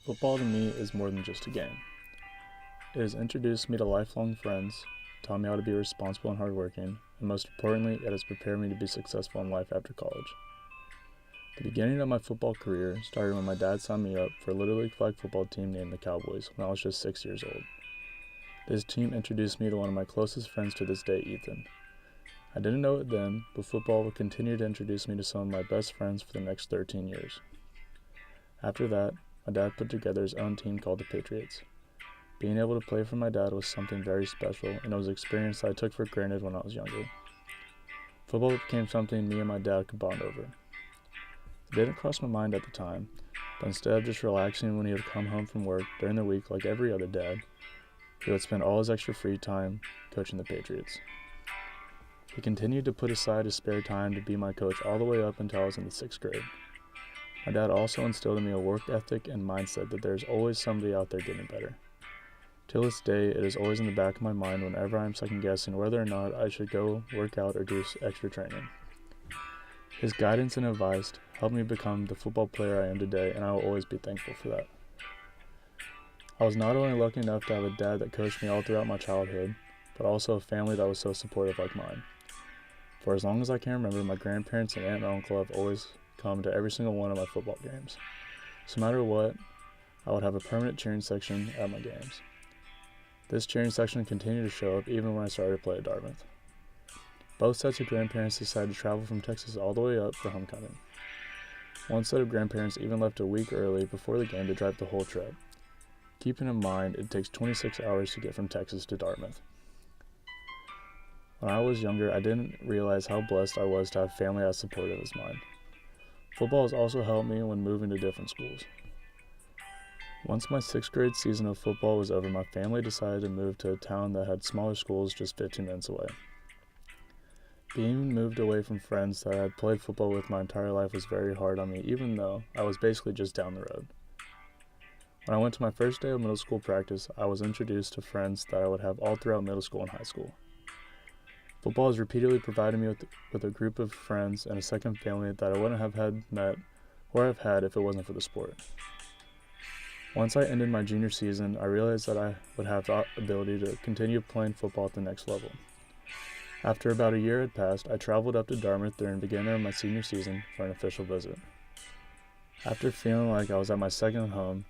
Football to me is more than just a game. It has introduced me to lifelong friends, taught me how to be responsible and hardworking, and most importantly, it has prepared me to be successful in life after college. The beginning of my football career started when my dad signed me up for a Little League flag football team named the Cowboys when I was just 6 years old. This team introduced me to one of my closest friends to this day, Ethan. I didn't know it then, but football would continue to introduce me to some of my best friends for the next 13 years. After that, my dad put together his own team called the Patriots. Being able to play for my dad was something very special, and it was an experience that I took for granted when I was younger. Football became something me and my dad could bond over. It didn't cross my mind at the time, but instead of just relaxing when he would come home from work during the week like every other dad, he would spend all his extra free time coaching the Patriots. He continued to put aside his spare time to be my coach all the way up until I was in the 6th grade. My dad also instilled in me a work ethic and mindset that there's always somebody out there getting better. Till this day, it is always in the back of my mind whenever I'm second guessing whether or not I should go work out or do extra training. His guidance and advice helped me become the football player I am today, and I will always be thankful for that. I was not only lucky enough to have a dad that coached me all throughout my childhood, but also a family that was so supportive like mine. For as long as I can remember, my grandparents and aunt and uncle have always come to every single one of my football games. So no matter what, I would have a permanent cheering section at my games. This cheering section continued to show up even when I started to play at Dartmouth. Both sets of grandparents decided to travel from Texas all the way up for homecoming. One set of grandparents even left a week early before the game to drive the whole trip. Keeping in mind, it takes 26 hours to get from Texas to Dartmouth. When I was younger, I didn't realize how blessed I was to have family as supportive as mine. Football has also helped me when moving to different schools. Once my 6th grade season of football was over, my family decided to move to a town that had smaller schools just 15 minutes away. Being moved away from friends that I had played football with my entire life was very hard on me, even though I was basically just down the road. When I went to my first day of middle school practice, I was introduced to friends that I would have all throughout middle school and high school. Football has repeatedly provided me with a group of friends and a second family that I wouldn't have met or have had if it wasn't for the sport. Once I ended my junior season, I realized that I would have the ability to continue playing football at the next level. After about a year had passed, I traveled up to Dartmouth during the beginning of my senior season for an official visit. After feeling like I was at my second home,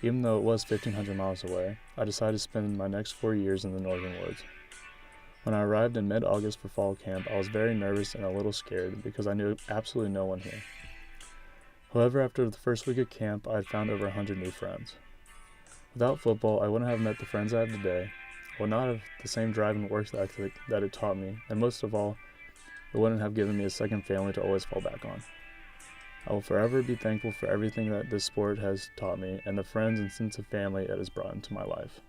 even though it was 1,500 miles away, I decided to spend my next 4 years in the northern woods. When I arrived in mid-August for fall camp, I was very nervous and a little scared because I knew absolutely no one here. However, after the first week of camp, I had found over 100 new friends. Without football, I wouldn't have met the friends I have today, I would not have the same drive and work ethic that it taught me, and most of all, it wouldn't have given me a second family to always fall back on. I will forever be thankful for everything that this sport has taught me and the friends and sense of family it has brought into my life.